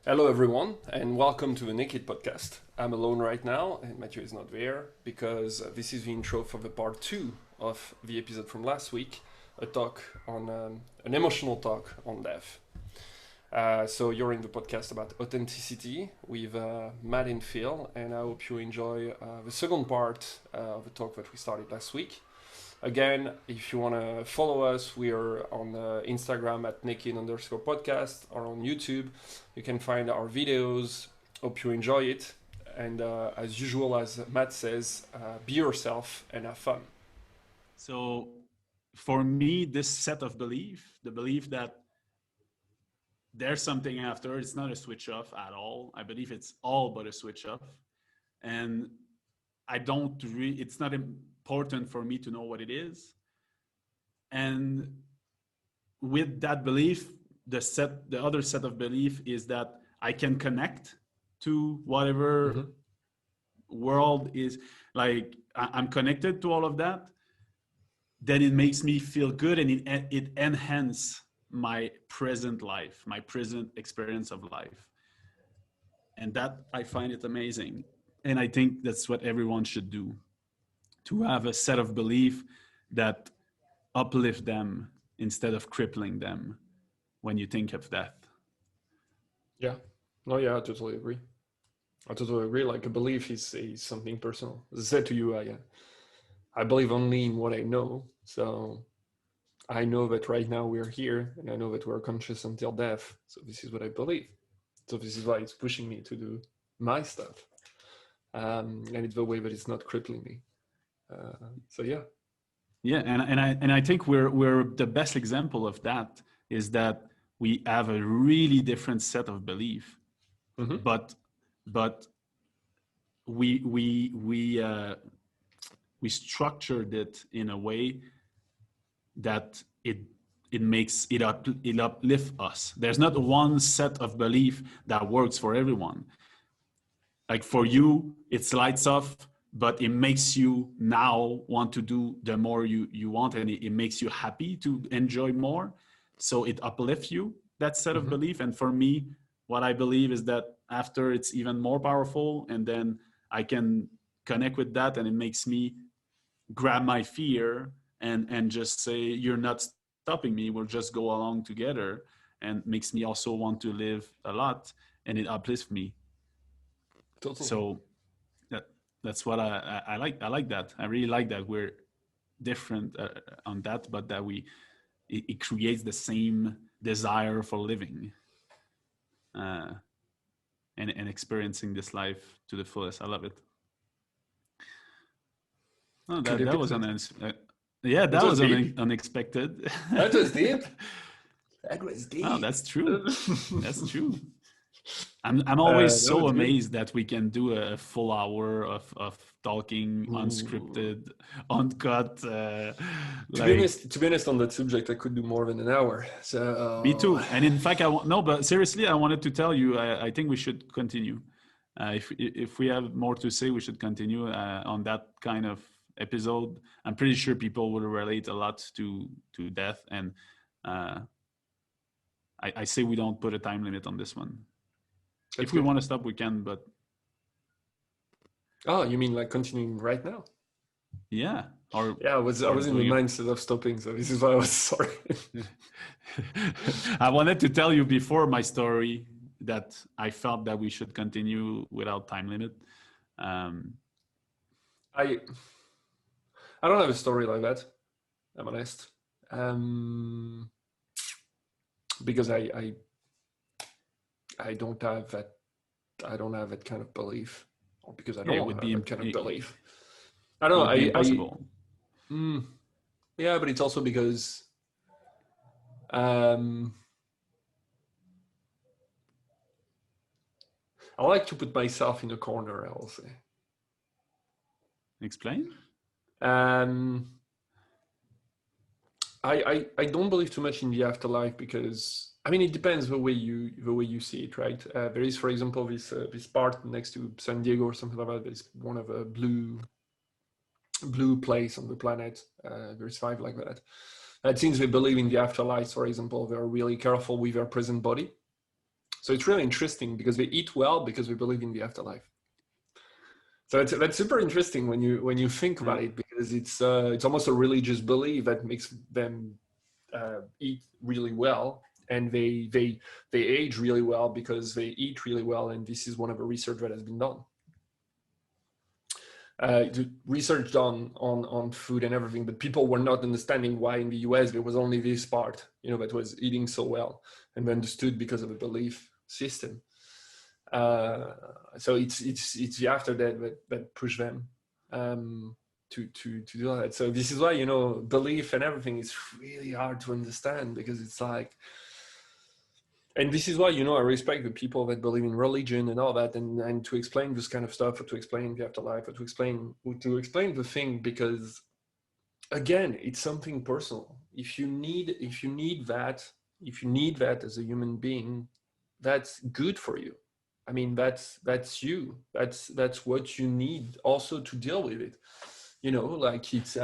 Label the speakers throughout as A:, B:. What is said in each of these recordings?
A: Hello, everyone, and welcome to the Naked Podcast. I'm alone right now, and Mathieu is not there because this is the intro for the part two of the episode from last week, a talk on an emotional talk on death. So you're in the podcast about authenticity with Matt and Phil, and I hope you enjoy the second part of the talk that we started last week. Again, if you want to follow us, we are on Instagram at naked_podcast or on YouTube. You can find our videos. Hope you enjoy it. And as usual, as Matt says, be yourself and have fun.
B: So for me, this set of belief, the belief that there's something after, it's not a switch off at all. I believe it's all but a switch off. And it's not important for me to know what it is. And with that belief, the other set of belief is that I can connect to whatever world is, like I'm connected to all of that. Then it makes me feel good, and it enhances my present life, my present experience of life. And that, I find it amazing. And I think that's what everyone should do, to have a set of belief that uplift them instead of crippling them when you think of death.
A: Yeah. No, yeah, I totally agree. Like a belief is something personal. As I said to you, I believe only in what I know. So I know that right now we're here, and I know that we're conscious until death. So this is what I believe. So this is why it's pushing me to do my stuff. And it's the way that it's not crippling me. So yeah.
B: Yeah, and I think we're the best example of that is that we have a really different set of belief, but we structured it in a way that it uplifts us. There's not one set of belief that works for everyone. Like for you, it's lights off, but it makes you now want to do the more you want, and it makes you happy to enjoy more. So it uplifts you, that set of belief. And for me, what I believe is that after, it's even more powerful, and then I can connect with that, and it makes me grab my fear and just say, you're not stopping me, we'll just go along together, and makes me also want to live a lot, and it uplifts me.
A: Totally.
B: So that's what I like. I like that. I really like that we're different on that, but that it creates the same desire for living and experiencing this life to the fullest. I love it. Oh, that was unexpected.
A: That was deep. That was deep.
B: Oh, that's true. That's true. I'm always so amazed that we can do a full hour of talking, unscripted, uncut.
A: To be honest, on that subject, I could do more than an hour. So
B: me too. And in fact, but seriously, I wanted to tell you, I think we should continue. If we have more to say, we should continue on that kind of episode. I'm pretty sure people will relate a lot to death, and I say we don't put a time limit on this one. If we want to stop, we can, but...
A: Oh, you mean like continuing right now?
B: Yeah.
A: I was in the mindset of stopping, so this is why I was sorry.
B: I wanted to tell you before my story that I felt that we should continue without time limit.
A: I don't have a story like that, I'm honest. Because I don't have that kind of belief, or because I don't have that kind of belief. I don't know.
B: Impossible.
A: Yeah, but it's also because I like to put myself in a corner, I will say.
B: Explain.
A: I don't believe too much in the afterlife because, I mean, it depends the way you see it, right? There is, for example, this part next to San Diego or something like that. There's one of a blue place on the planet. There's 5 like that. And since they believe in the afterlife, for example, they're really careful with their present body. So it's really interesting because they eat well because they believe in the afterlife. So that's super interesting when you think about it, because it's almost a religious belief that makes them eat really well, and they age really well because they eat really well, and this is one of the research that has been done. Research done on food and everything, but people were not understanding why in the US there was only this part, that was eating so well, and we understood because of the belief system. So it's the after that push them to do that. So this is why belief and everything is really hard to understand, because it's like, and this is why I respect the people that believe in religion and all that, and to explain this kind of stuff, or to explain the afterlife, or to explain the thing, because again, it's something personal. If you need that as a human being, that's good for you. I mean, that's you. That's what you need also to deal with it. Like it's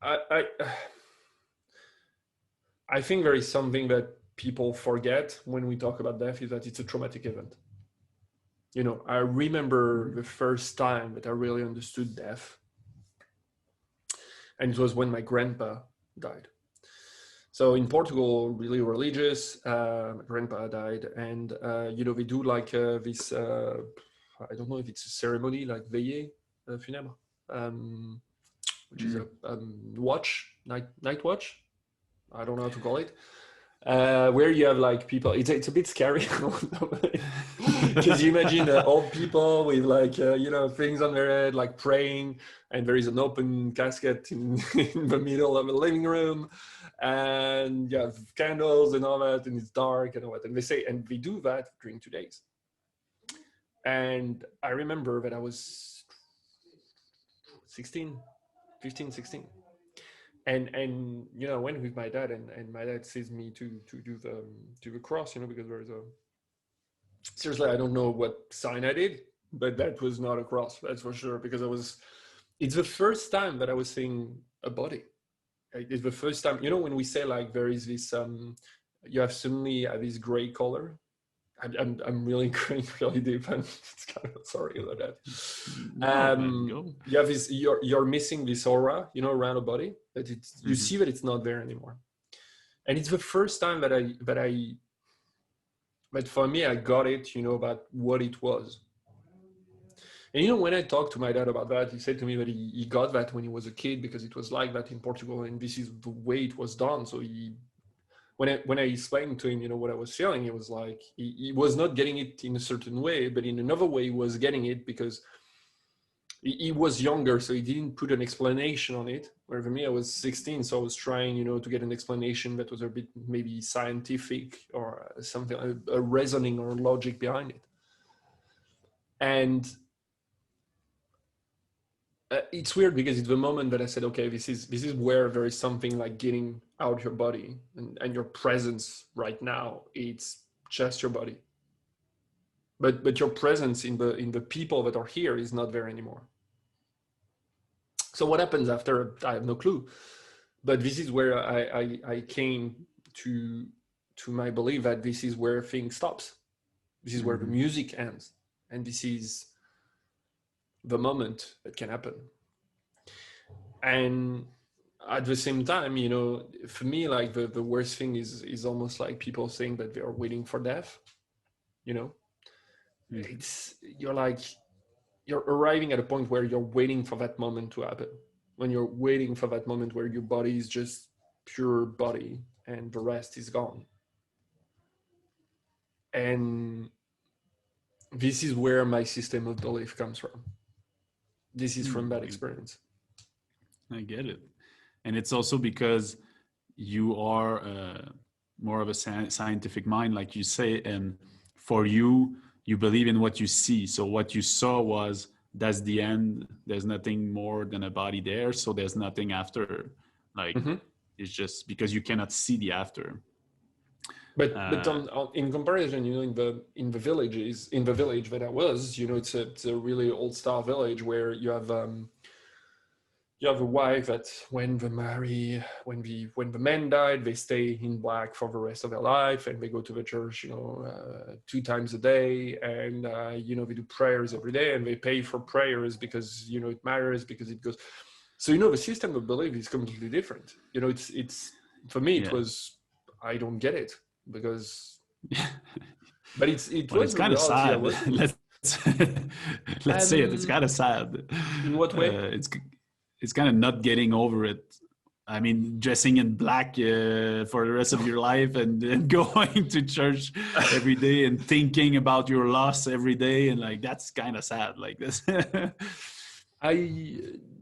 A: I I think there is something that people forget when we talk about death, is that it's a traumatic event. I remember the first time that I really understood death, and it was when my grandpa died. So in Portugal, really religious, my grandpa died, and they do like this. I don't know if it's a ceremony like veillée funèbre, which is a night watch. I don't know how to call it. Where you have like people, it's a bit scary because you imagine old people with like things on their head, like praying, and there is an open casket in the middle of a living room, and you have candles and all that, and it's dark and all that, and they do that during 2 days. And I remember that I was 15, 16, and I went with my dad, and my dad says me to do the cross, because there is seriously, I don't know what sign I did, but that was not a cross, that's for sure, because it's the first time that I was seeing a body. It's the first time, when we say like there is this you have suddenly this gray color. I'm really going really deep, and it's kind of sorry about that. You have this, you're missing this aura, around a body, that you see that it's not there anymore. And it's the first time but for me, I got it, about what it was. And when I talked to my dad about that, he said to me that he got that when he was a kid, because it was like that in Portugal, and this is the way it was done. So when I explained to him, what I was feeling, it was like he was not getting it in a certain way, but in another way he was getting it, because he was younger, so he didn't put an explanation on it. Where for me, I was 16, so I was trying, to get an explanation that was a bit maybe scientific, or something, a reasoning or logic behind it. And it's weird, because it's the moment that I said, okay, this is where there is something like getting out your body, and your presence right now, it's just your body. But your presence in the people that are here is not there anymore. So what happens after? I have no clue. But this is where I came to my belief that this is where things stops. This is where the music ends, and this is the moment that can happen. And at the same time, for me, like the worst thing is almost like people saying that they are waiting for death. It's you're arriving at a point where you're waiting for that moment to happen. When you're waiting for that moment where your body is just pure body and the rest is gone. And this is where my system of belief comes from. This is from that experience.
B: I get it. And it's also because you are more of a scientific mind, like you say, and for you, you believe in what you see. So what you saw that's the end. There's nothing more than a body there. So there's nothing after. Like it's just because you cannot see the after.
A: But in comparison, in the village that I was, it's a really old style village where you have you have a wife that when the man died, they stay in black for the rest of their life, and they go to the church, 2 times a day, and they do prayers every day, and they pay for prayers because it matters, because it goes. So the system of belief is completely different. It's for me it
B: Yeah.
A: was, I don't get it, because but it
B: Well,
A: was
B: it's
A: the
B: kind of
A: reality I
B: sad.
A: was living.
B: Let's say it. It's kind of sad.
A: In what way?
B: It's kind of not getting over it. I mean, dressing in black for the rest of your life, and going to church every day and thinking about your loss every day, and like that's kind of sad. Like this.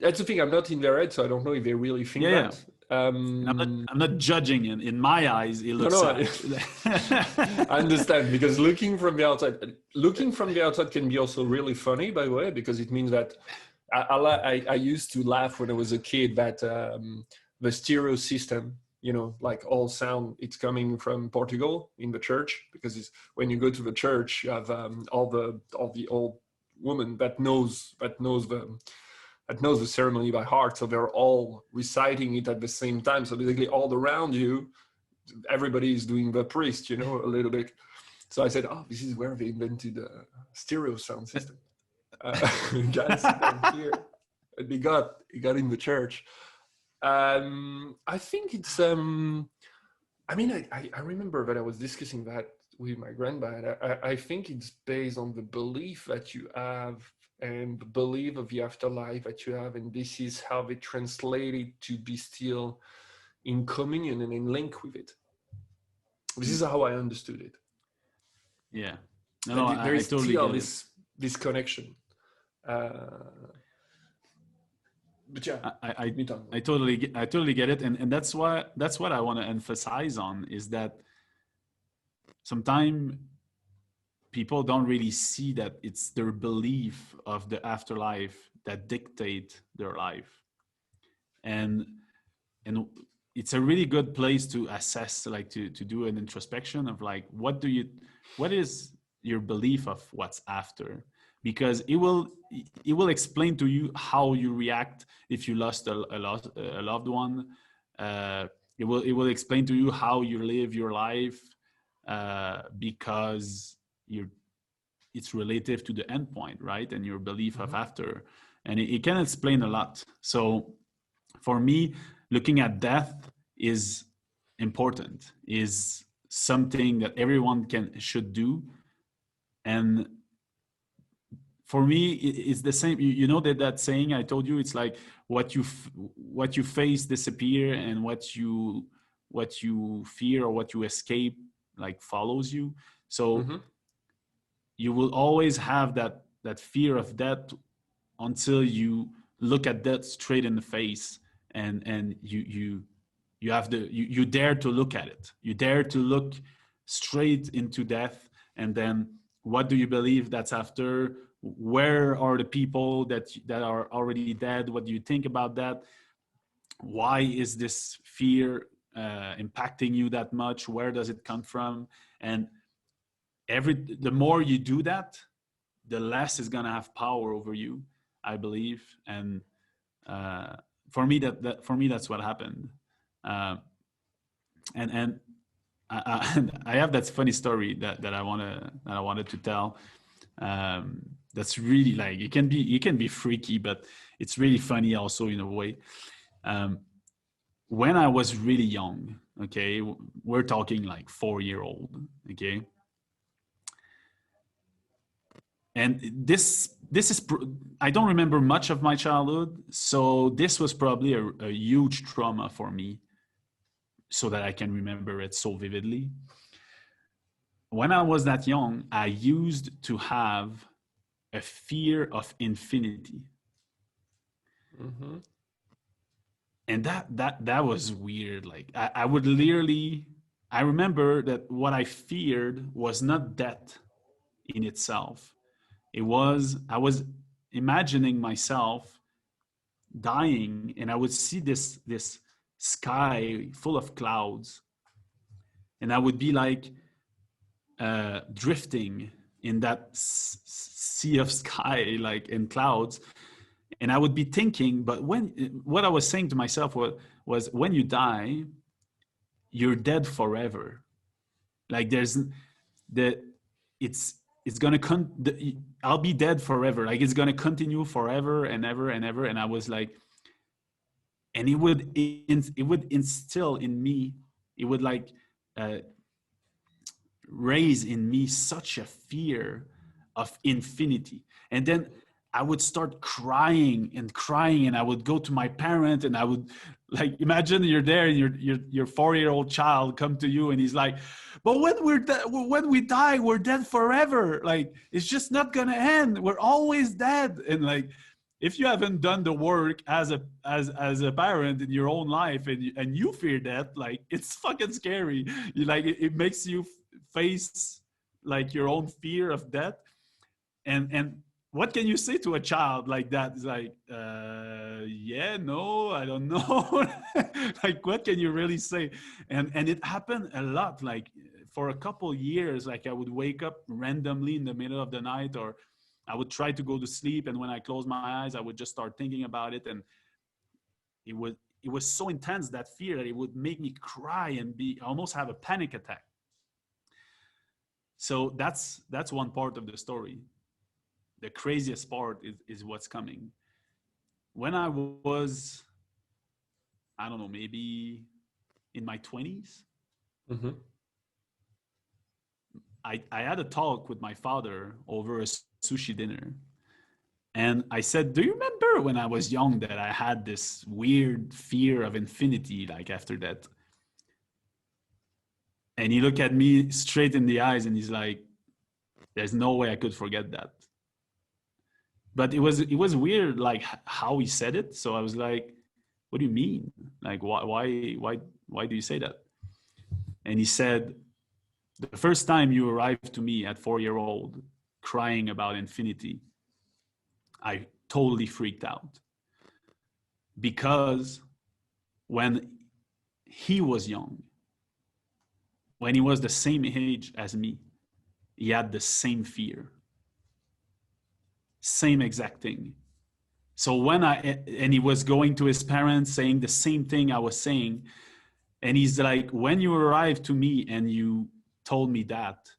A: That's the thing. I'm not in their head, so I don't know if they really think
B: Yeah, yeah.
A: that.
B: And I'm not judging. In my eyes, it
A: No,
B: looks
A: no,
B: sad.
A: I understand, because looking from the outside can be also really funny, by the way, because it means that I used to laugh when I was a kid that the stereo system, like all sound, it's coming from Portugal in the church, because when you go to the church, you have all the old women that knows the ceremony by heart, so they're all reciting it at the same time. So basically, all around you, everybody is doing the priest, a little bit. So I said, "Oh, this is where they invented the stereo sound system." Gotta sit down here. And it got in the church. I think it's. I remember that I was discussing that with my granddad. I think it's based on the belief that you have, and the belief of the afterlife that you have, and this is how they translate it to be still in communion and in link with it. This is how I understood it.
B: Yeah. No,
A: That there
B: I
A: is
B: totally
A: still
B: get it.
A: this connection. But yeah,
B: I,
A: me too.
B: I totally get it, and that's what I want to emphasize on, is that sometimes people don't really see that it's their belief of the afterlife that dictate their life, and and it's a really good place to assess, like to do an introspection of like what is your belief of what's after, because it will explain to you how you react if you lost a loved one. It will explain to you how you live your life, because you're it's relative to the endpoint, right? And your belief of after, and it can explain a lot. So for me, looking at death is important, is something that everyone should do. And for me, it's the same. That saying I told you, it's like what you face disappear, and what you fear or what you escape like follows you. So you will always have that fear of death until you look at death straight in the face, and you dare to look at it. You dare to look straight into death, and then what do you believe that's after? Where are the people that are already dead? What do you think about that? Why is this fear impacting you that much? Where does it come from? And the more you do that, the less is going to have power over you, I believe. And uh, for me, that's what happened. Uh, and I have that funny story that I wanted to tell. That's really like it can be freaky, but it's really funny also in a way. When I was really young, okay, we're talking like 4-year-old, okay, and this is I don't remember much of my childhood, so this was probably a huge trauma for me, so that I can remember it so vividly. When I was that young, I used to have a fear of infinity. And that was weird. Like I would literally, I remember that what I feared was not death in itself. I was imagining myself dying, and I would see this sky full of clouds, and I would be like drifting in that sea of sky, like in clouds, And I would be thinking, but what I was saying to myself was when you die, you're dead forever. Like there's the it's gonna I'll be dead forever. Like it's gonna continue forever and ever and ever. And I was like, and it would instill in me, it would like uh, raise in me such a fear of infinity. And then I would start crying and crying, and I would go to my parent, and I would like imagine you're there, and your 4-year-old child come to you, and he's like, "But when we die, we're dead forever. Like it's just not gonna end. We're always dead." And like, if you haven't done the work as a parent in your own life, and you fear that, like it's fucking scary. It makes you face like your own fear of death. And what can you say to a child like that? It's like, yeah, no, I don't know. Like, what can you really say? And it happened a lot. Like for a couple years, like I would wake up randomly in the middle of the night, or I would try to go to sleep. And when I close my eyes, I would just start thinking about it. And it was so intense, that fear, that it would make me cry and almost have a panic attack. So that's one part of the story. The craziest part is what's coming. When I was, I don't know, maybe in my 20s,
A: Mm-hmm.
B: I had a talk with my father over a sushi dinner. And I said, "Do you remember when I was young that I had this weird fear of infinity, like after that?" And he looked at me straight in the eyes and he's like, "There's no way I could forget that." But it was weird, like how he said it. So I was like, "What do you mean? Like why do you say that?" And he said, "The first time you arrived to me at 4-year-old crying about infinity, I totally freaked out, because when he was young, when he was the same age as me, he had the same fear, same exact thing. So and he was going to his parents saying the same thing I was saying. And he's like, when you arrived to me and you told me that,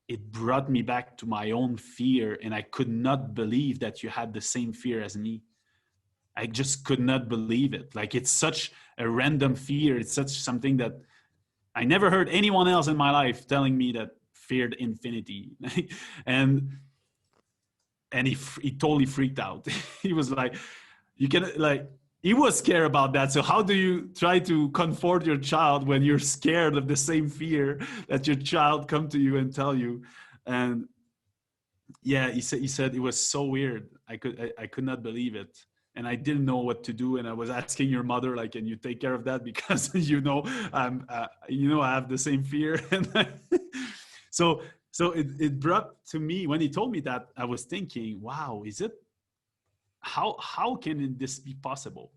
B: it brought me back to my own fear. And I could not believe that you had the same fear as me. I just could not believe it. Like, it's such a random fear. It's such something that I never heard anyone else in my life telling me that feared infinity. and he totally freaked out. He was like, you can like, he was scared about that. So how do you try to comfort your child when you're scared of the same fear that your child come to you and tell you? And yeah, he said it was so weird. I could not believe it. And I didn't know what to do. And I was asking your mother, like, can you take care of that? Because I have the same fear. And so it brought to me, when he told me that, I was thinking, wow, how can this be possible?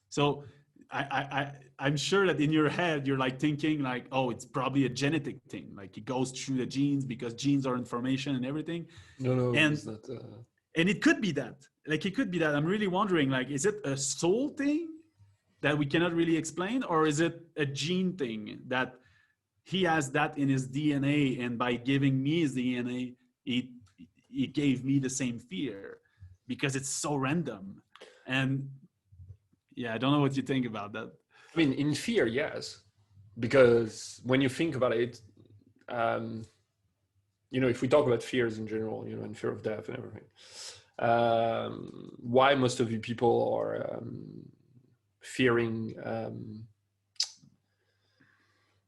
B: So I'm sure that in your head you're like thinking like, oh, it's probably a genetic thing, like it goes through the genes, because genes are information and everything.
A: No,
B: and
A: it's not.
B: and it could be that, like it could be that. I'm really wondering, like, is it a soul thing that we cannot really explain, or is it a gene thing that he has that in his DNA, and by giving me his DNA, he gave me the same fear, because it's so random. And yeah, I don't know what you think about that.
A: I mean, in fear, yes, because when you think about it, if we talk about fears in general, and fear of death and everything, why most of you people are fearing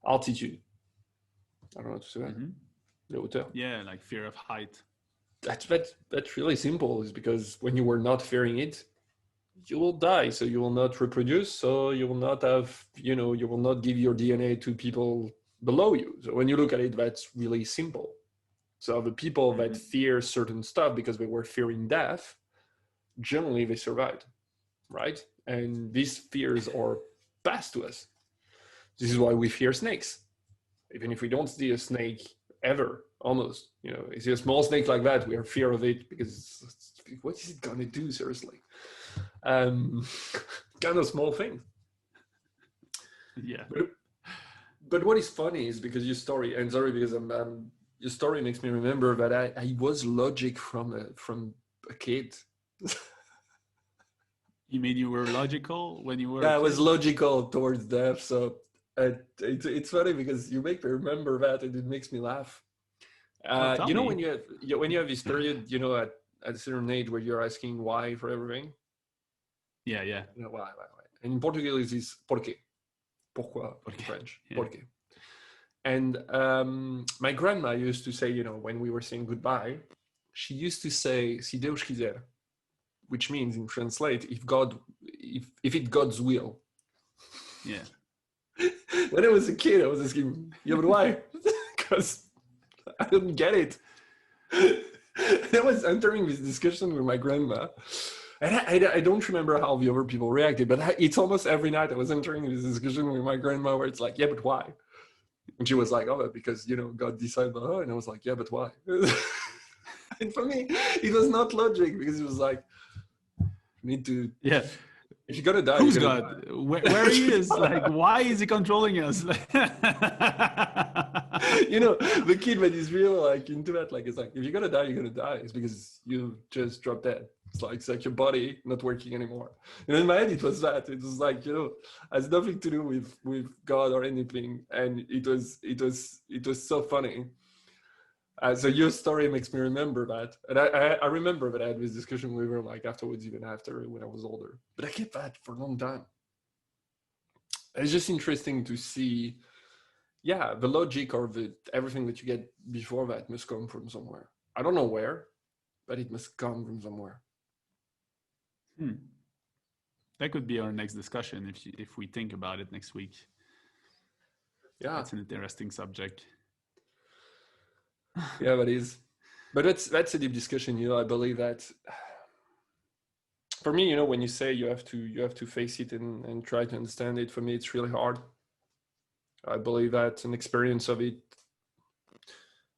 A: altitude? I don't know what to say that.
B: Mm-hmm.
A: The hauteur.
B: Yeah, like fear of height.
A: That's really simple. Is because when you were not fearing it, you will die, so you will not reproduce, so you will not have, you will not give your DNA to people below you. So when you look at it, that's really simple. So the people that fear certain stuff because they were fearing death, generally they survived, right? And these fears are passed to us. This is why we fear snakes. Even if we don't see a snake ever, almost. You know, you see a small snake like that, we are fear of it because what is it gonna do? Seriously, kind of small thing.
B: Yeah.
A: But what is funny is because your story, and sorry because your story makes me remember that I was logic from a kid.
B: You mean you were logical when you were a
A: Yeah, I was
B: kid?
A: logical towards death. So it's funny because you make me remember that, and it makes me laugh.
B: Oh, tell
A: You know,
B: me.
A: when you have this period, you know, at a certain age where you're asking why for everything.
B: Yeah, yeah.
A: You know, why. And in Portuguese, it's porqué, pourquoi in
B: Okay.
A: French,
B: Yeah.
A: porqué. And my grandma used to say, you know, when we were saying goodbye, she used to say, "Si Deus quiser," which means, in translate, if it God's will.
B: Yeah.
A: When I was a kid, I was asking, "Yeah, but why?" Because I didn't get it. And I was entering this discussion with my grandma, and I don't remember how the other people reacted, but it's almost every night I was entering this discussion with my grandma where it's like, "Yeah, but why?" And she was like, "Oh, because, you know, God decided." And I was like, "Yeah, but why?" And for me, it was not logic because it was like, you need to,
B: Yeah.
A: if you're gonna die, you're
B: Who's
A: gonna
B: God? Where he is? Like, why is he controlling us?
A: die. You know, the kid that is real like into that, like, it's like, if you're gonna die, you're gonna die. It's because you just dropped dead. It's like your body not working anymore. And in my head, it was that. It was like, you know, has nothing to do with God or anything. And it was so funny. So your story makes me remember that, and I remember that I had this discussion with her like afterwards, even after when I was older. But I kept that for a long time. It's just interesting to see, yeah, the logic or the everything that you get before that must come from somewhere. I don't know where, but it must come from somewhere.
B: Hmm. That could be our next discussion if we think about it next week.
A: Yeah,
B: That's an interesting subject.
A: yeah, that is. But that's a deep discussion. You know, I believe that for me, you know, when you say you have to face it and try to understand it, for me, it's really hard. I believe that an experience of it,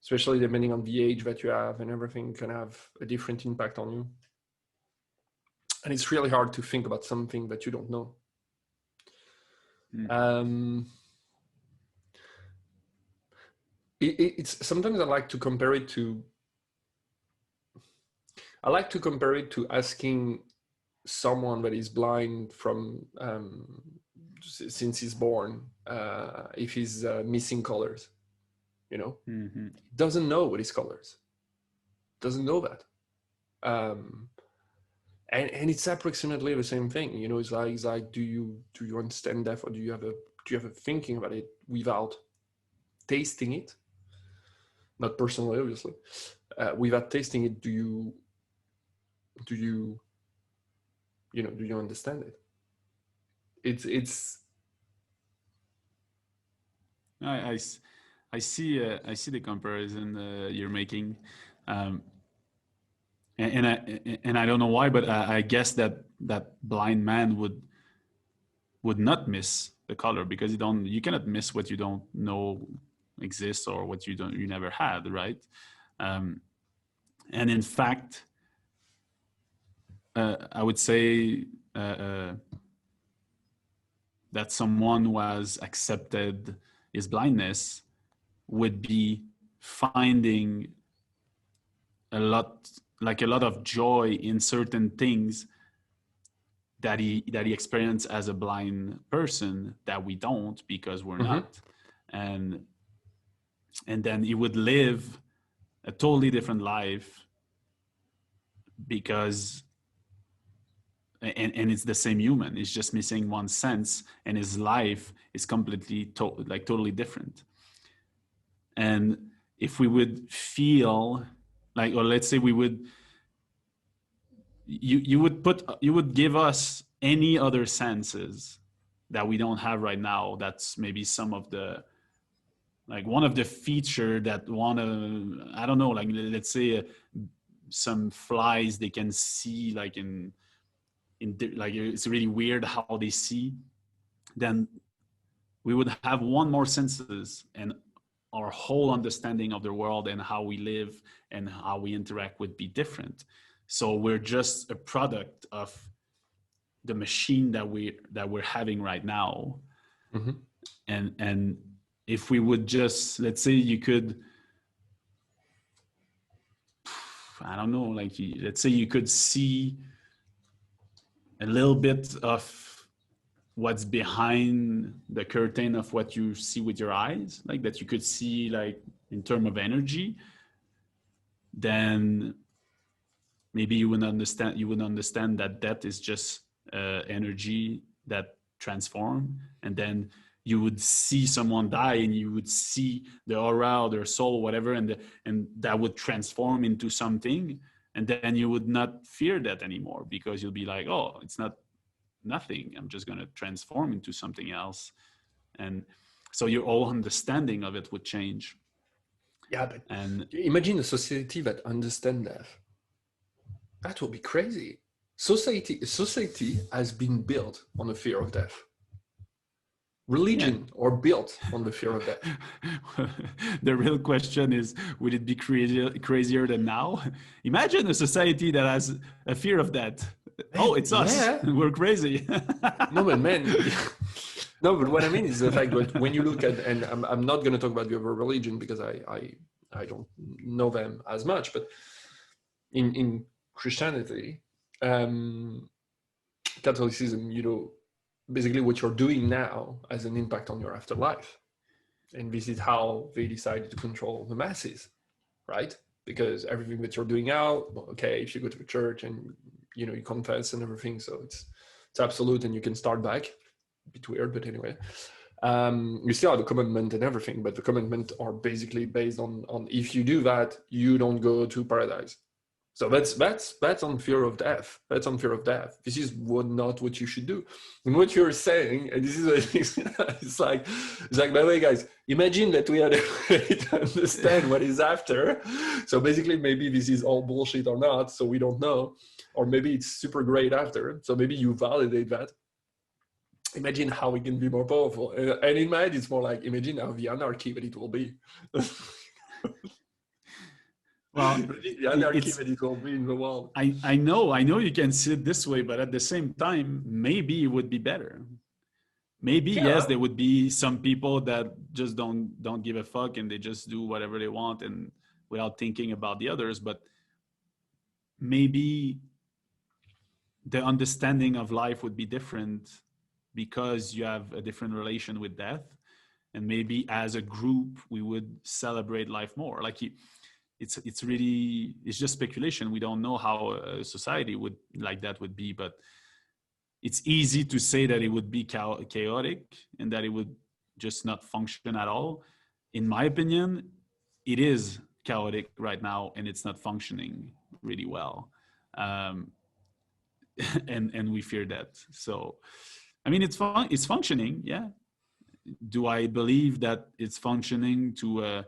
A: especially depending on the age that you have and everything, can have a different impact on you. And it's really hard to think about something that you don't know.
B: Hmm.
A: Um, it's sometimes I like to compare it to asking someone that is blind from since he's born if he's missing colors. You know,
B: Mm-hmm.
A: he doesn't know what is colors. Doesn't know that. Um, and it's approximately the same thing. You know, it's like do you understand that, or do you have a thinking about it without tasting it? Not personally, obviously. Without tasting it, do you do you understand it? It's
B: I, I see the comparison you're making, um, and I don't know why, but I guess that blind man would not miss the color because you cannot miss what you don't know exists or what you never had, right? Um, and in fact, I would say that someone who has accepted his blindness would be finding a lot of joy in certain things that he experienced as a blind person that we don't because we're
A: mm-hmm,
B: not. And and then he would live a totally different life because and it's the same human. It's just missing one sense, and his life is completely totally different. And if we would feel like, or let's say we would, you would give us any other senses that we don't have right now. That's maybe some of the, like, one of the feature that want to, I don't know, like, let's say some flies, they can see like like, it's really weird how they see. Then we would have one more senses, and our whole understanding of the world and how we live and how we interact would be different. So we're just a product of the machine that we're having right now.
A: Mm-hmm.
B: And if we would just, let's say you could, I don't know, like let's say you could see a little bit of what's behind the curtain of what you see with your eyes, like that you could see like in terms of energy, then maybe you would understand that that is just energy that transform. And then you would see someone die and you would see the aura or their soul, whatever, and that would transform into something. And then you would not fear that anymore, because you'll be like, oh, it's not nothing. I'm just going to transform into something else. And so your whole understanding of it would change.
A: Yeah, but
B: And
A: imagine a society that understands that. That would be crazy. Society has been built on the fear of death. Religion are built on the fear of death.
B: The real question is, would it be crazier than now? Imagine a society that has a fear of death. Oh, it's us.
A: Yeah.
B: We're crazy.
A: No, but man. No, but what I mean is the fact that when you look at, and I'm not going to talk about the other religion because I don't know them as much, but in Christianity, Catholicism, basically what you're doing now has an impact on your afterlife. And this is how they decided to control the masses, right? Because everything that you're doing now, okay, if you go to a church and you confess and everything, so it's absolute and you can start back. A bit weird, but anyway. You still have the commandment and everything, but the commandment are basically based on if you do that, you don't go to paradise. So that's on fear of death. That's on fear of death. This is not what you should do. And what you're saying, and this is it's like, by the way, guys, imagine that we had a way to understand what is after. So basically, maybe this is all bullshit or not, so we don't know. Or maybe it's super great after. So maybe you validate that. Imagine how we can be more powerful. And in my head, it's more like, imagine how the anarchy that it will be.
B: Well,
A: the anarchy that it will be in the world.
B: I know you can see it this way, but at the same time, maybe it would be better. Maybe, yes, there would be some people that just don't give a fuck and they just do whatever they want and without thinking about the others. But maybe the understanding of life would be different because you have a different relation with death. And maybe as a group, we would celebrate life more. Like it's just speculation. We don't know how a society would like that would be, but it's easy to say that it would be chaotic and that it would just not function at all. In my opinion, it is chaotic right now and it's not functioning really well. And we fear that. So, I mean, it's functioning. Yeah. Do I believe that it's functioning to a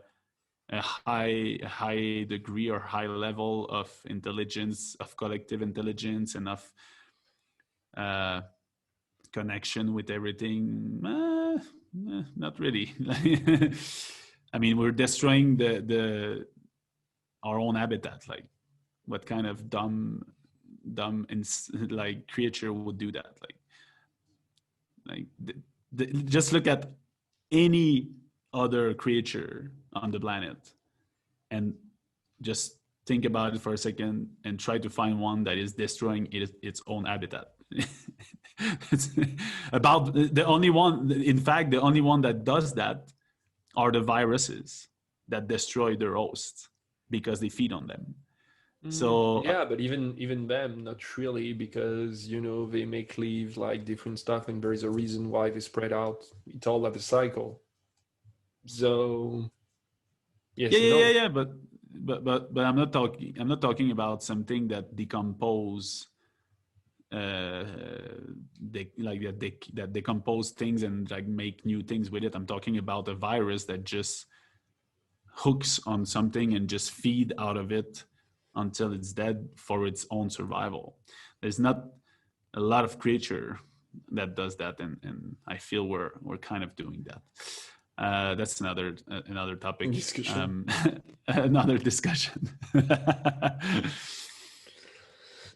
B: high degree or high level of intelligence, of collective intelligence, and of connection with everything? Not really. I mean, we're destroying our own habitat. Like, what kind of dumb like creature would do that? Just look at any other creature on the planet and just think about it for a second and try to find one that is destroying its own habitat. It's about the only one, in fact, the only one that does that are the viruses that destroy their hosts because they feed on them. So
A: yeah, but even them, not really, because they make leaves like different stuff, and there is a reason why they spread out. It's all like a cycle. So yes,
B: yeah, but I'm not talking about something that decompose, that decompose things and like make new things with it. I'm talking about a virus that just hooks on something and just feed out of it until it's dead for its own survival. There's not a lot of creature that does that, and I feel we're kind of doing that. That's another topic,
A: Discussion.
B: another discussion.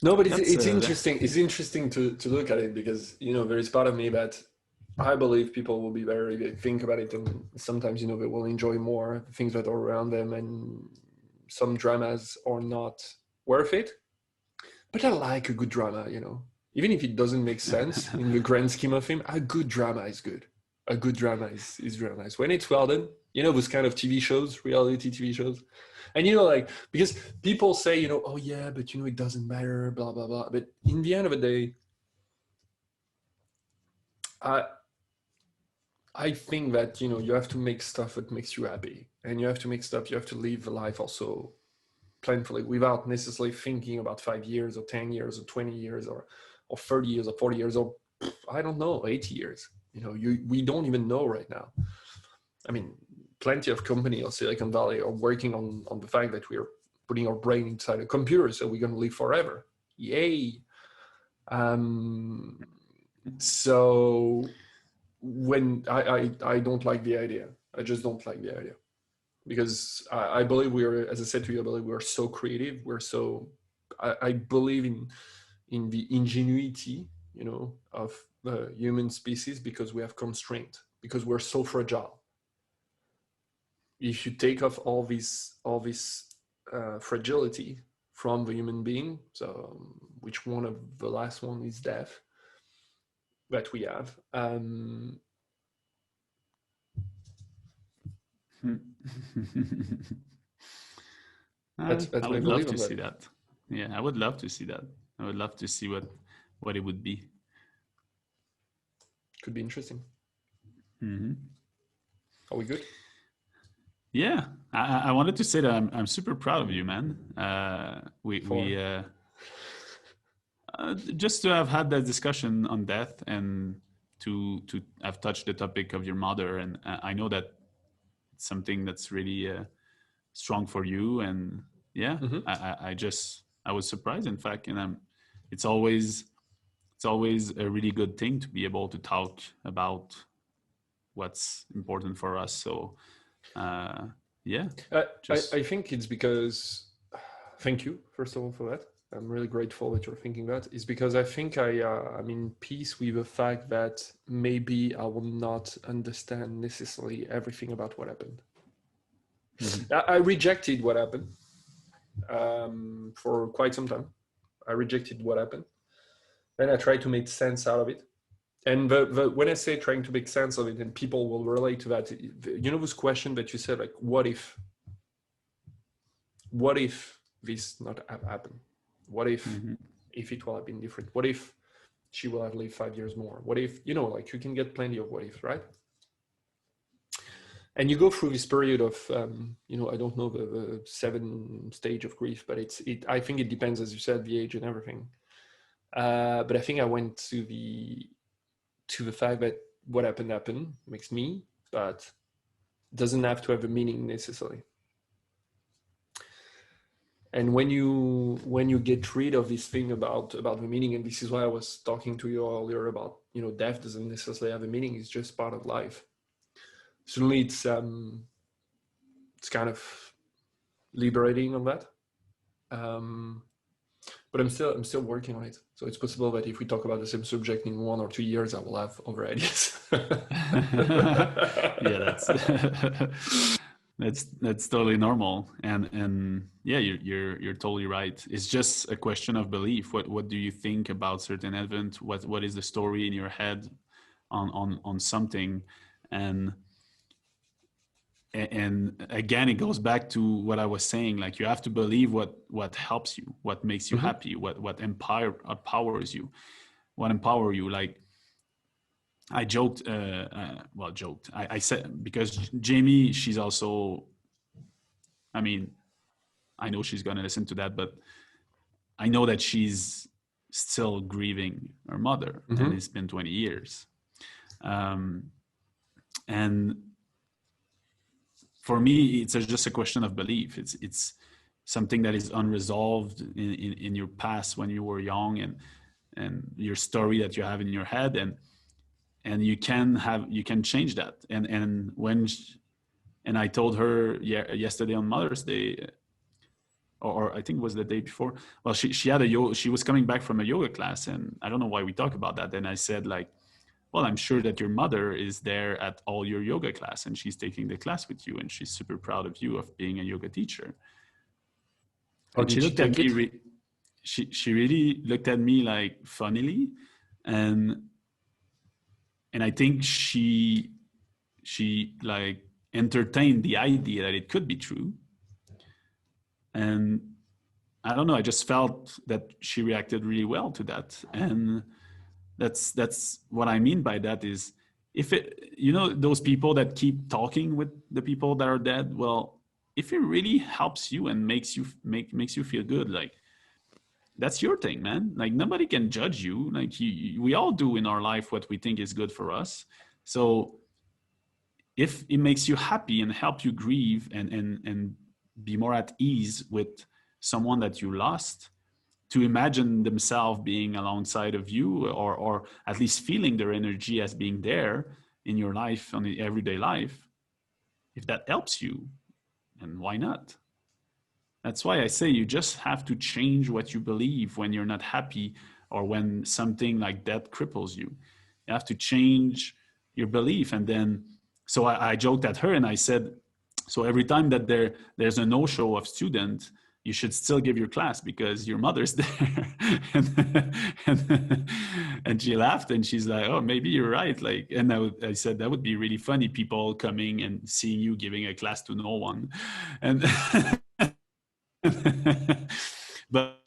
A: No, but it's
B: That's
A: interesting. It's interesting to look at it because there is part of me that I believe people will be better if they think about it, and sometimes they will enjoy more the things that are around them, and some dramas are not worth it. But I like a good drama, even if it doesn't make sense in the grand scheme of things. A good drama is good. A good drama is real nice when it's well done. Those kind of TV shows, reality TV shows. And because people say, oh yeah, but it doesn't matter, blah blah blah. But in the end of the day, I think that you have to make stuff that makes you happy, and you have to make stuff. You have to live a life also planfully, without necessarily thinking about 5 years or 10 years or 20 years or 30 years or 40 years or I don't know, 80 years. We don't even know right now. I mean, plenty of companies of Silicon Valley are working on the fact that we're putting our brain inside a computer, so we're going to live forever. Yay. So when I don't like the idea. I just don't like the idea. Because I believe as I said to you, I believe we're so creative. I believe in the ingenuity, of the human species, because we have constraint, because we're so fragile. If you take off all this fragility from the human being, so which one of the last one is death that we have. That's
B: I
A: my
B: would love
A: belief
B: to
A: on
B: see
A: that.
B: that. Yeah, I would love to see that. I would love to see what it would be.
A: Could be interesting.
B: Mm-hmm.
A: Are we good?
B: Yeah, I wanted to say that I'm super proud of you, man. We just to have had that discussion on death and to have touched the topic of your mother, and I know that it's something that's really strong for you, and yeah,
A: Mm-hmm.
B: I was surprised, in fact, and it's always a really good thing to be able to talk about what's important for us. So yeah,
A: I think it's because, thank you first of all for that. I'm really grateful that you're thinking that. It's because I think I'm in peace with the fact that maybe I will not understand necessarily everything about what happened.
B: mm-hmm.
A: I rejected what happened for quite some time. I rejected what happened. Then I tried to make sense out of it. And when I say trying to make sense of it, and people will relate to that, this question that you said, like, what if this not have happened? What if
B: Mm-hmm.
A: if it will have been different? What if she will have lived 5 years more? What if, like, you can get plenty of what ifs, right? And you go through this period of, I don't know the 7 stage of grief, but I think it depends, as you said, the age and everything. But I think I went to the fact that what happened makes me, but doesn't have to have a meaning necessarily. And when you get rid of this thing about the meaning, and this is why I was talking to you earlier about, death doesn't necessarily have a meaning, it's just part of life. Certainly it's kind of liberating on that. But I'm still working on it. So it's possible that if we talk about the same subject in 1 or 2 years, I will have other ideas.
B: Yeah, that's totally normal, and yeah, you're totally right. It's just a question of belief. What do you think about certain event? What is the story in your head on something, and again, it goes back to what I was saying. Like, you have to believe what helps you, what makes you
A: Mm-hmm.
B: happy, what empowers you, what empower you. Like, I joked, I said, because Jamie, she's also, I mean, I know she's going to listen to that, but I know that she's still grieving her mother,
A: Mm-hmm.
B: and it's been 20 years. And for me, it's just a question of belief. It's something that is unresolved in your past when you were young, and your story that you have in your head. And and you can change that. And I told her yesterday on Mother's Day, or I think it was the day before. Well, she had she was coming back from a yoga class, and I don't know why we talk about that. Then I said, like, well, I'm sure that your mother is there at all your yoga class, and she's taking the class with you, and she's super proud of you of being a yoga teacher.
A: How
B: And she
A: did she
B: looked at
A: take
B: me.
A: it?
B: She really looked at me like funnily, and I think she like entertained the idea that it could be true. And I don't know, I just felt that she reacted really well to that. And that's what I mean by that is, if it, those people that keep talking with the people that are dead, well, if it really helps you and makes you feel good, like, that's your thing, man. Like, nobody can judge you. Like, we all do in our life what we think is good for us. So if it makes you happy and help you grieve and be more at ease with someone that you lost, to imagine themselves being alongside of you, or at least feeling their energy as being there in your life, on the everyday life, if that helps you, and why not? That's why I say you just have to change what you believe when you're not happy, or when something like that cripples you. You have to change your belief. And then, so I joked at her and I said, so every time that there's a no-show of student, you should still give your class because your mother's there. And she laughed and she's like, oh, maybe you're right. Like, and I said, that would be really funny, people coming and seeing you giving a class to no one. And but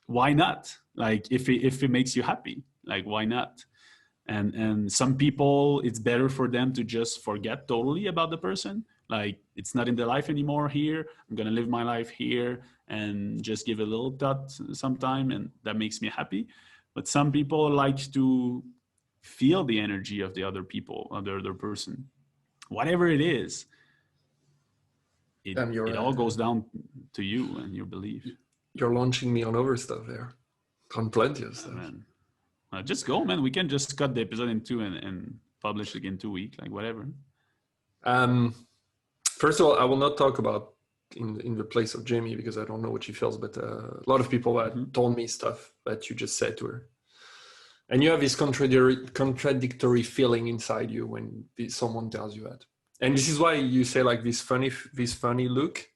B: why not? Like, if it makes you happy, like, why not? And some people, it's better for them to just forget totally about the person. Like, it's not in their life anymore here. I'm gonna live my life here and just give a little thought sometime, and that makes me happy. But some people like to feel the energy of the other people, of the other person, whatever it is. It all goes down to you and your belief.
A: You're launching me on over stuff there, on plenty of stuff.
B: Man. Just go, man. We can just cut the episode in two and publish it in 2 weeks, like, whatever.
A: First of all, I will not talk about in the place of Jamie because I don't know what she feels, but a lot of people that told me stuff that you just said to her. And you have this contradictory feeling inside you when someone tells you that. And this is why you say, like, this funny look.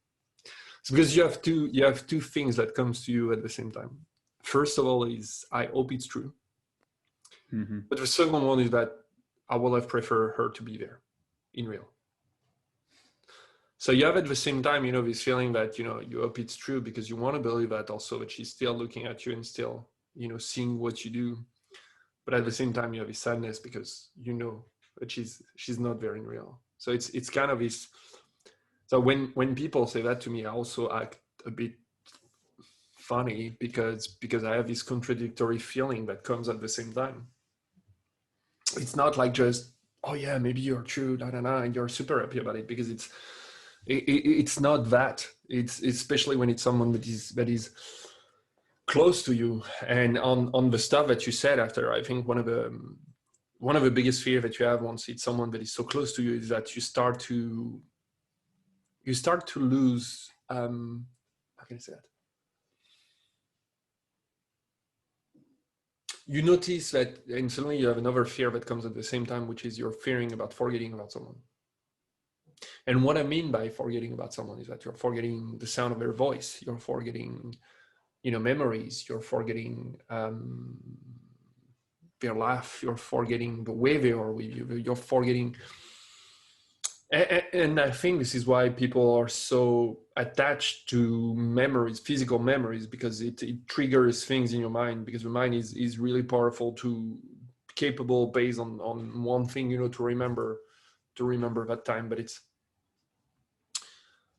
A: It's because you have two things that comes to you at the same time. First of all is, I hope it's true. Mm-hmm. But the second one is that I would have preferred her to be there in real. So you have at the same time, this feeling that, you hope it's true because you want to believe that also, that she's still looking at you and still, seeing what you do. But at the same time, you have this sadness because that she's not there in real. So it's kind of this. So when people say that to me, I also act a bit funny because I have this contradictory feeling that comes at the same time. It's not like just, oh yeah, maybe you're true, and you're super happy about it, because it's not that. It's especially when it's someone that is close to you. And on the stuff that you said after, I think one of the biggest fear that you have once it's someone that is so close to you is that you start to lose, how can I say that? You notice that, and suddenly you have another fear that comes at the same time, which is you're fearing about forgetting about someone. And what I mean by forgetting about someone is that you're forgetting the sound of their voice, you're forgetting, memories, you're forgetting their laugh, you're forgetting the way they are with you, you're forgetting. And I think this is why people are so attached to memories, physical memories, because it triggers things in your mind, because the mind is really powerful, capable based on one thing, to remember that time. But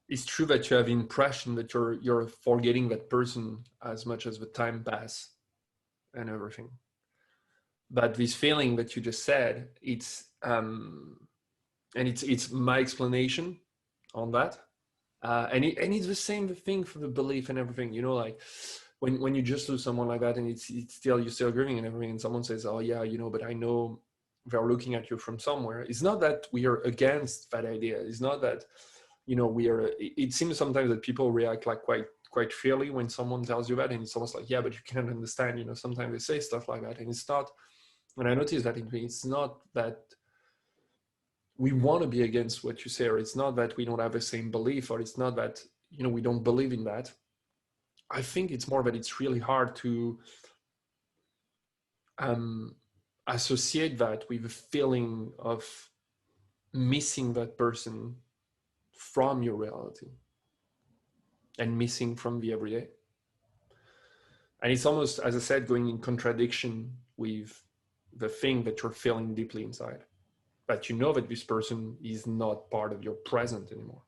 A: it's true that you have impression that you're forgetting that person as much as the time pass and everything. But this feeling that you just said, it's and it's my explanation on that, and it's the same thing for the belief and everything. Like when you just lose someone like that, and it's still, you're still grieving and everything, and someone says, oh yeah, but I know they're looking at you from somewhere. It's not that we are against that idea. It's not that, we are. It seems sometimes that people react like quite fairly when someone tells you that, and it's almost like, yeah, but you can't understand. Sometimes they say stuff like that, and it's not. And I noticed that it's not that we want to be against what you say, or it's not that we don't have the same belief, or it's not that we don't believe in that. I think it's more that it's really hard to associate that with a feeling of missing that person from your reality and missing from the everyday. And it's almost, as I said, going in contradiction with the thing that you're feeling deeply inside. But that this person is not part of your present anymore.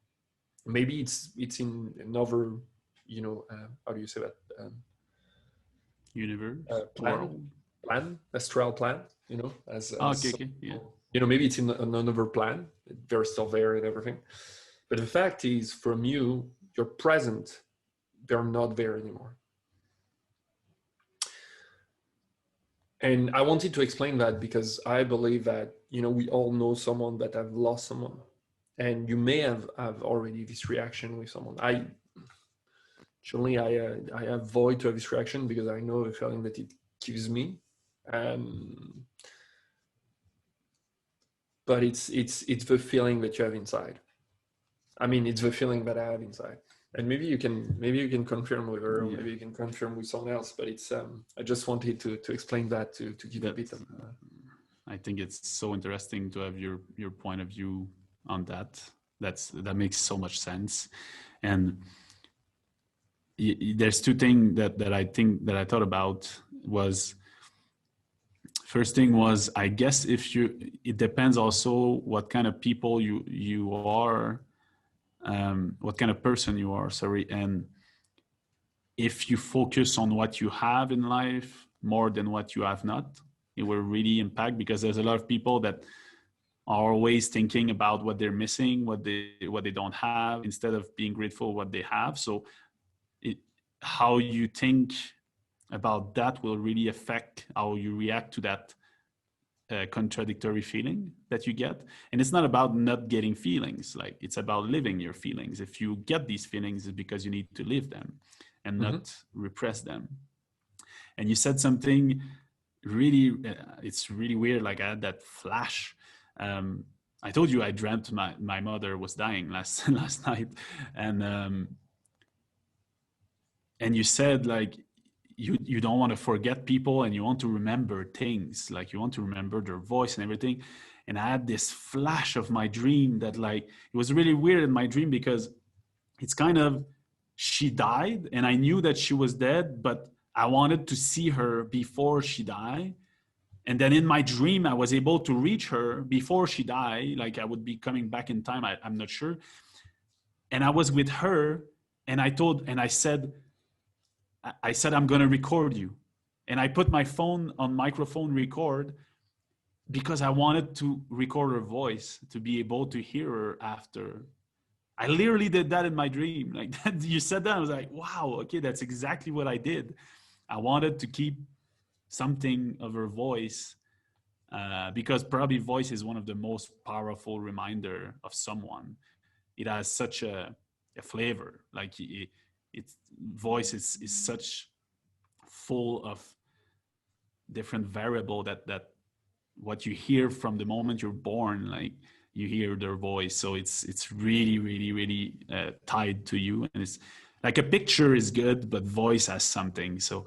A: Maybe it's in another, how do you say that?
B: Universe,
A: plan, astral plan,
B: okay, yeah.
A: Maybe it's in another plan. They're still there and everything. But the fact is, from your present, they're not there anymore. And I wanted to explain that because I believe that, we all know someone that have lost someone. And you may have already this reaction with someone. I avoid to have this reaction because I know the feeling that it gives me. But it's the feeling that you have inside. I mean, it's the feeling that I have inside. And maybe you can confirm with her, or maybe you can confirm with someone else. But it's I just wanted to explain that to give a bit of.
B: I think it's so interesting to have your point of view on that. That makes so much sense. And there's two things that I thought about. Was first thing was, I guess it depends also what kind of people you are. What kind of person you are, sorry, and if you focus on what you have in life more than what you have not, it will really impact, because there's a lot of people that are always thinking about what they're missing, what they don't have, instead of being grateful what they have. So how you think about that will really affect how you react to that contradictory feeling that you get. And it's not about not getting feelings, like it's about living your feelings. If you get these feelings, it's because you need to live them and not repress them. And you said something really, it's really weird. Like I had that flash. I told you I dreamt my mother was dying last night, and you said like you don't want to forget people, and you want to remember things, like you want to remember their voice and everything. And I had this flash of my dream that, like, it was really weird in my dream, because it's kind of, she died and I knew that she was dead, but I wanted to see her before she died. And then in my dream, I was able to reach her before she died. Like I would be coming back in time. I'm not sure. And I was with her, and I said, I'm going to record you. And I put my phone on microphone record, because I wanted to record her voice to be able to hear her after. I literally did that in my dream. Like that, you said that, I was like, wow, okay, that's exactly what I did. I wanted to keep something of her voice, because probably voice is one of the most powerful reminder of someone. It has such a flavor. Like it's voice is such full of different variable that what you hear from the moment you're born, like you hear their voice. So it's really, really, really tied to you. And it's like a picture is good, but voice has something. So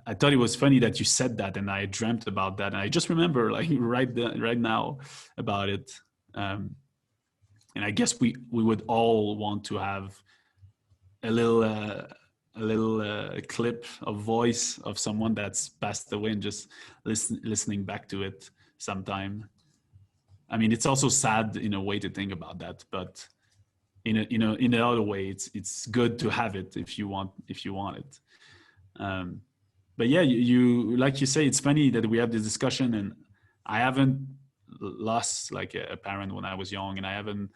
B: I thought it was funny that you said that, and I dreamt about that. And I just remember like right now about it. And I guess we would all want to have a little clip of voice of someone that's passed away, and just listening back to it sometime. I mean, it's also sad in a way to think about that, but in the other way, it's good to have it if you want it. But yeah, you like you say, it's funny that we have this discussion, and I haven't lost like a parent when I was young, and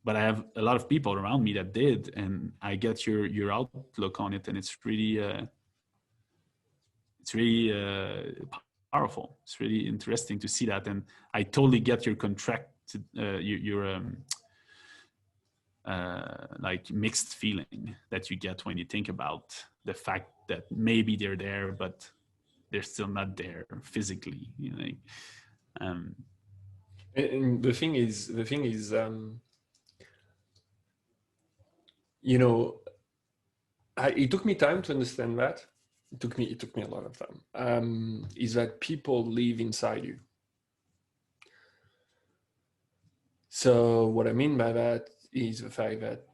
B: but I have a lot of people around me that did, and I get your outlook on it, and it's really powerful. It's really interesting to see that, and I totally get your like mixed feeling that you get when you think about the fact that maybe they're there, but they're still not there physically. You know, like,
A: and you know, it took me time to understand that. It took me a lot of time. Is that people live inside you. So what I mean by that is the fact that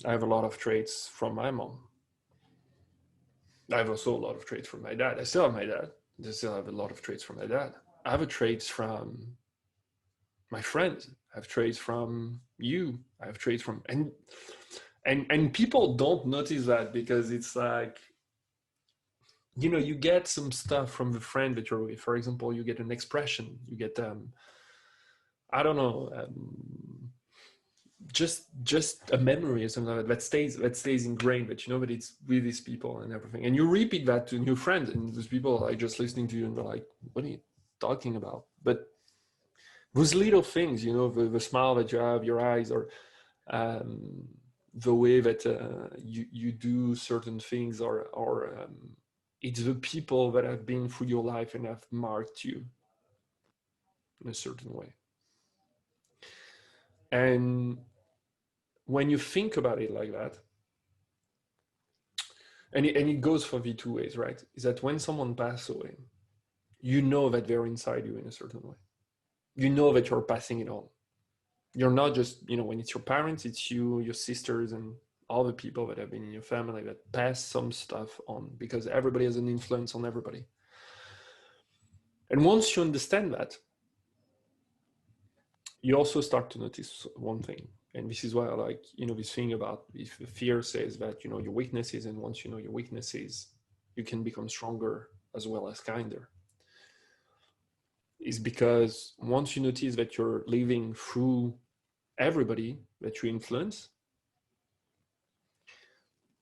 A: I have a lot of traits from my mom. I have also a lot of traits from my dad. I still have my dad. I still have a lot of traits from my dad. I have traits from my friends. I have traits from you. I have traits from and people don't notice that because it's like, you know, you get some stuff from the friend that you're with. For example, you get an expression. You get I don't know. Just a memory or something like that stays ingrained, that you know that it's with these people and everything, and you repeat that to new friends, and those people are just listening to you and they're like, what are you talking about? But those little things, you know, the smile that you have, your eyes, or the way that you do certain things, or it's the people that have been through your life and have marked you in a certain way. And when you think about it like that, and it goes for the two ways, right? Is that when someone passes away, you know that they're inside you in a certain way. You know that you're passing it on. You're not just, you know, when it's your parents, it's you, your sisters, and all the people that have been in your family that pass some stuff on, because everybody has an influence on everybody. And once you understand that, you also start to notice one thing. And this is why I like, you know, this thing about, if fear says that, you know, your weaknesses, and once you know your weaknesses, you can become stronger as well as kinder. Is because once you notice that you're living through everybody that you influence,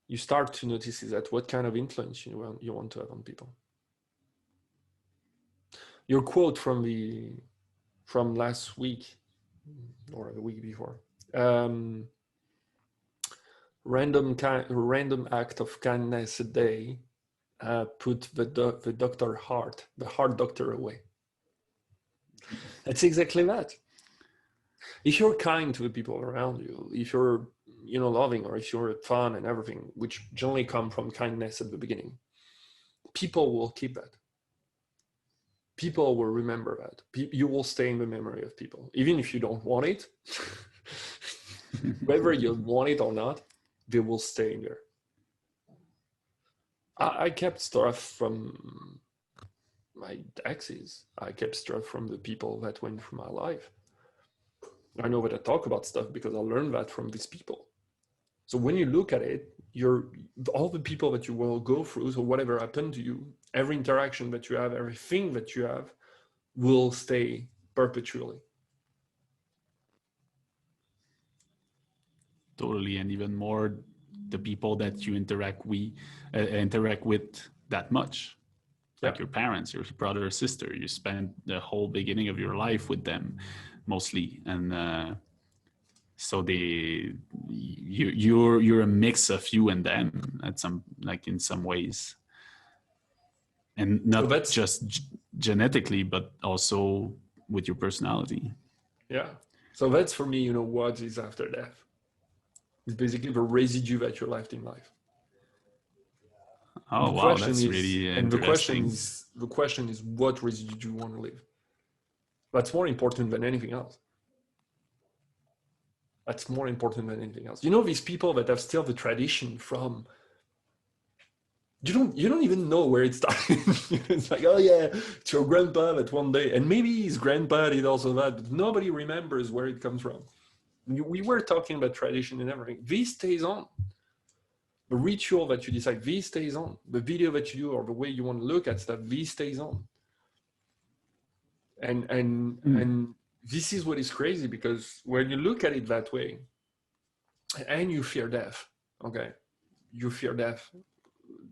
A: you start to notice is that what kind of influence you want to have on people. Your quote from last week or the week before, random act of kindness a day put the heart doctor away. That's exactly that. If you're kind to the people around you, if you're, you know, loving, or if you're fun and everything, which generally come from kindness at the beginning, people will keep that. People will remember that. You will stay in the memory of people, even if you don't want it. Whether you want it or not, they will stay in there. I kept stuff from my exes. I kept stuff from the people that went through my life. I know that I talk about stuff because I learned that from these people. So when you look at it, all the people that you will go through, so whatever happened to you, every interaction that you have, everything that you have, will stay perpetually.
B: Totally, and even more, the people that you interact with that much, like your parents, your brother or sister. You spend the whole beginning of your life with them, mostly, and so you're a mix of you and them at some, like, in some ways, and not so just genetically, but also with your personality.
A: Yeah. So that's, for me, you know, what is after death. It's basically the residue that you left in life.
B: Oh, wow, that's really interesting.
A: The question is, what residue do you want to leave? That's more important than anything else. That's more important than anything else. You know, these people that have still the tradition from, you don't even know where it started. It's like, oh yeah, it's your grandpa that one day, and maybe his grandpa did also that, but nobody remembers where it comes from. We were talking about tradition and everything. This stays on. The ritual that you decide, this stays on. The video that you do, or the way you want to look at stuff, this stays on. And this is what is crazy, because when you look at it that way, and you fear death, okay, you fear death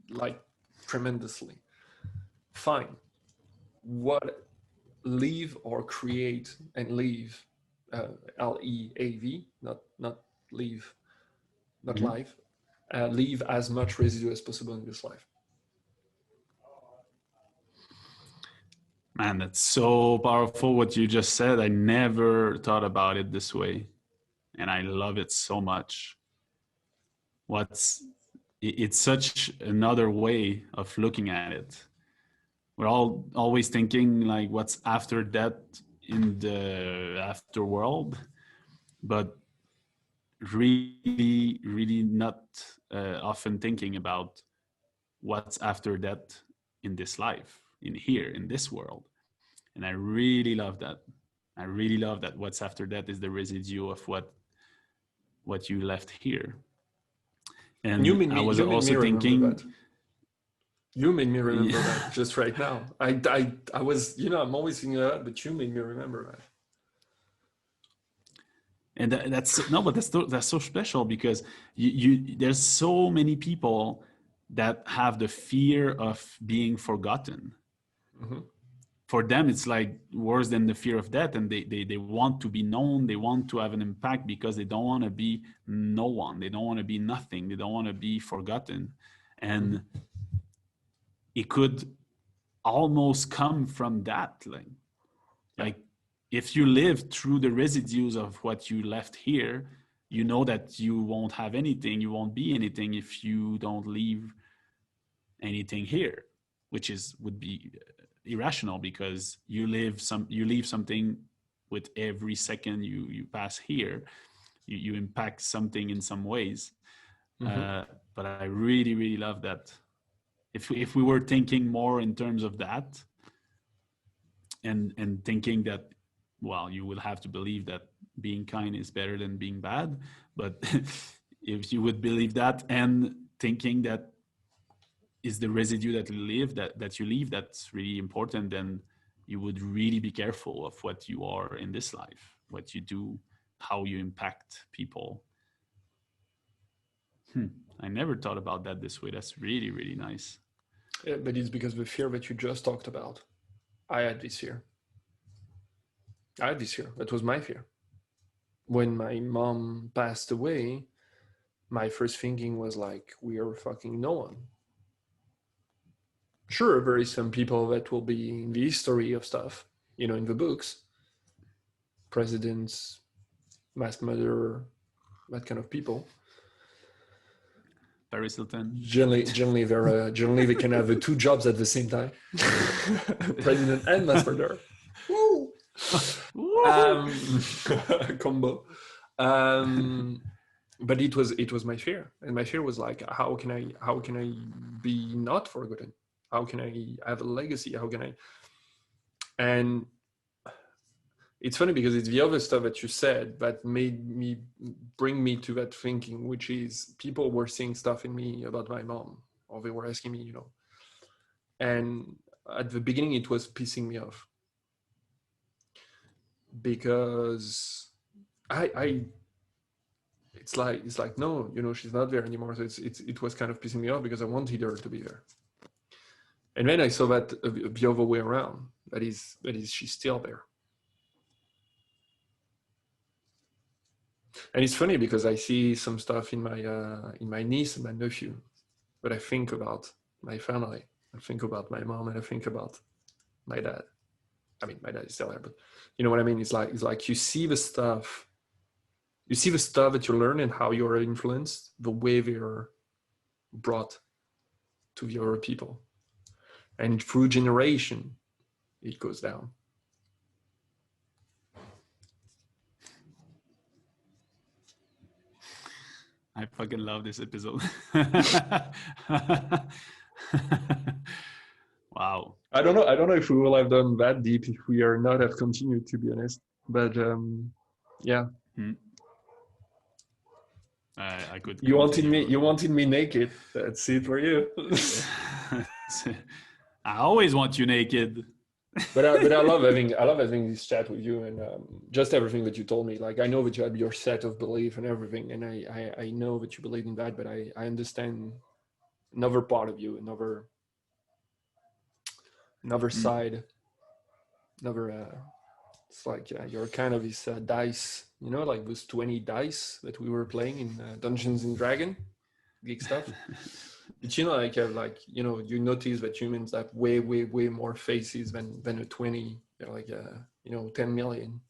A: like tremendously. Fine. what leave or create and leave, Leav, not leave, not
B: Mhm.
A: life, leave as much residue as possible in this life.
B: Man, that's so powerful what you just said. I never thought about it this way, and I love it so much. What's it's such another way of looking at it. We're all always thinking like what's after death in the afterworld, but really not often thinking about what's after death in this life, in here, in this world. And I really love that. I really love that what's after that is the residue of what you left here. And I was
A: You made me
B: also
A: remember that.
B: thinking,
A: You made me remember that
B: yeah,
A: just right now. I was, I'm always thinking of that, but you made me remember that.
B: and that's no, but that's so special because there's so many people that have the fear of being forgotten.
A: Hmm.
B: For them it's like worse than the fear of death, and they want to be known, they want to have an impact because they don't want to be no one, they don't want to be nothing, they don't want to be forgotten. And
A: Hmm.
B: it could almost come from that,
A: Yeah.
B: like if you live through the residues of what you left here, you know that you won't have anything, you won't be anything if you don't leave anything here, which is would be irrational because you leave something with every second you pass here. You impact something in some ways.
A: Hmm.
B: But I really love that. If we were thinking more in terms of that, and thinking that, well, you will have to believe that being kind is better than being bad, but if you would believe that and thinking that is the residue that you leave, that you leave, that's really important, then you would really be careful of what you are in this life, what you do, how you impact people. hmm. I never thought about that this way. That's really nice.
A: Yeah, but it's because of the fear that you just talked about. I had this fear. I had this fear. That was my fear. When my mom passed away, my first thinking was like, we are fucking no one. Sure, there is some people that will be in the history of stuff, in the books, presidents, mass murderer, that kind of people.
B: Paris Hilton.
A: Generally they can have the two jobs at the same time, president and mass murderer. Woo!
B: Woohoo!
A: Um, combo. Um, but it was my fear, and my fear was like, how can I be not forgotten? How can I have a legacy? How can I? And it's funny because it's the other stuff that you said that made me bring me to that thinking, which is people were saying stuff in me about my mom, or they were asking me, and at the beginning it was pissing me off because I it's like no, she's not there anymore. So it was kind of pissing me off because I wanted her to be there, and then I saw that the other way around. That is she's still there. And it's funny because I see some stuff in my niece and my nephew, but I think about my family. I think about my mom, and I think about my dad. I mean, my dad is still there, but you know what I mean. It's like you see the stuff that you learn and how you are influenced, the way they are brought to the other people, and through generation, it goes down.
B: I fucking love this episode. Wow.
A: I don't know if we will have done that deep if we are not have continued, to be honest. But yeah,
B: Hmm. I could
A: you wanted me.
B: continue.
A: You wanted me naked. That's it for you.
B: I always want you naked.
A: But I love having this chat with you, and just everything that you told me. Like, I know that you have your set of belief and everything, and I know that you believe in that, but I understand another part of you, another
B: Hmm.
A: side. never. It's like you're kind of this dice, like those 20 dice that we were playing in Dungeons and Dragon, geek stuff. But you notice that humans have way, way, way more faces than a 20. They're like 10 million.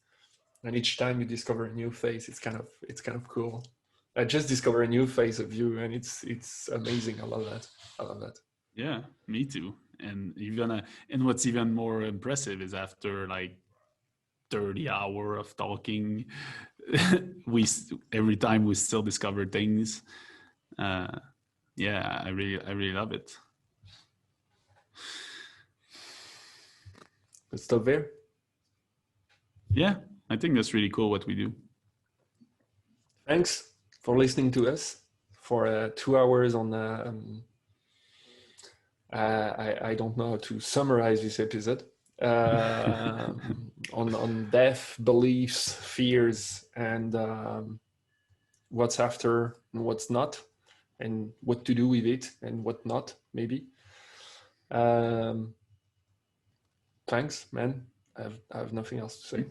A: And each time you discover a new face, it's kind of cool. I just discovered a new face of you, and it's amazing. I love that.
B: Yeah, me too. And what's even more impressive is after like 30 hours of talking, every time we still discover things. Yeah, I really love it.
A: It's still there.
B: Yeah, I think that's really cool what we do.
A: Thanks for listening to us for 2 hours on. I don't know how to summarize this episode. On death, beliefs, fears, and what's after and what's not, and what to do with it and what not, maybe. Thanks, man. I have nothing else to say.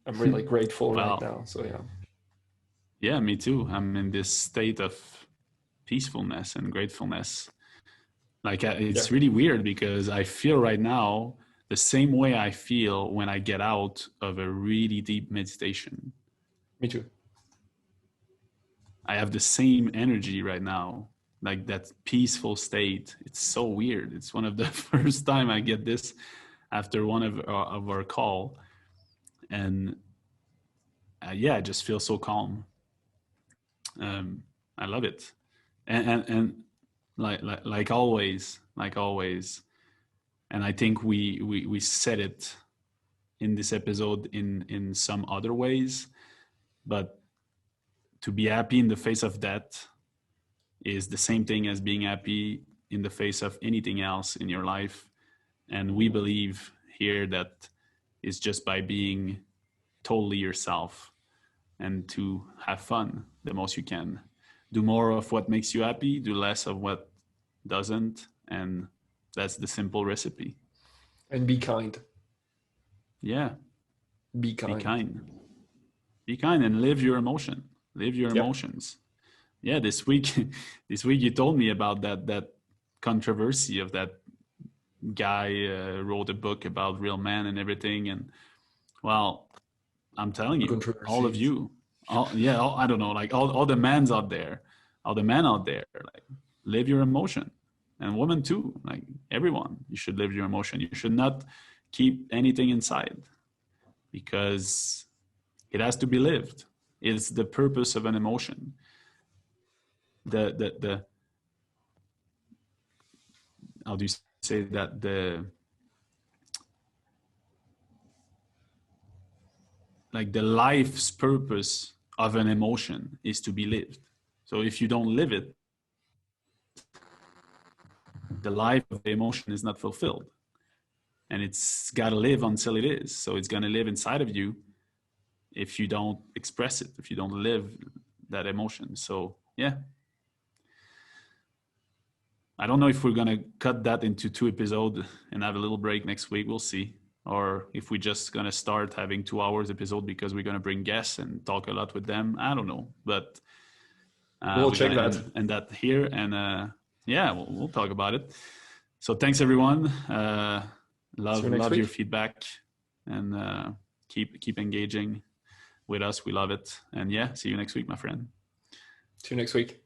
A: I'm really grateful right now. So yeah.
B: Yeah, me too. I'm in this state of peacefulness and gratefulness. Like it's really weird because I feel right now the same way I feel when I get out of a really deep meditation.
A: Me too.
B: I have the same energy right now, like that peaceful state. It's so weird. It's one of the first time I get this after one of our call, and yeah, I just feel so calm. I love it, and like always, and I think we said it in this episode in some other ways, but to be happy in the face of death is the same thing as being happy in the face of anything else in your life. And we believe here that it's just by being totally yourself and to have fun the most you can. Do more of what makes you happy, do less of what doesn't, and that's the simple recipe.
A: And be kind.
B: Yeah.
A: Be kind.
B: Be kind. Be kind and live your emotion. Live your emotions. Yeah, this week you told me about that controversy of that guy wrote a book about real men and everything, and well, I'm telling you, all of you, I don't know, like all the men out there, like live your emotion, and women too, like everyone, you should live your emotion. You should not keep anything inside because it has to be lived. It's the purpose of an emotion. The how do you say that, the life's purpose of an emotion is to be lived. So if you don't live it, the life of the emotion is not fulfilled, and it's got to live until it is. So it's going to live inside of you if you don't express it, if you don't live that emotion. So yeah, I don't know if we're going to cut that into 2 episodes and have a little break next week. We'll see. Or if we're just going to start having 2 hours episode because we're going to bring guests and talk a lot with them. I don't know. But
A: we'll check that.
B: And that here. And yeah, we'll talk about it. So thanks, everyone. Love your feedback. And keep engaging with us. We love it. And yeah, see you next week, my friend.
A: See you next week.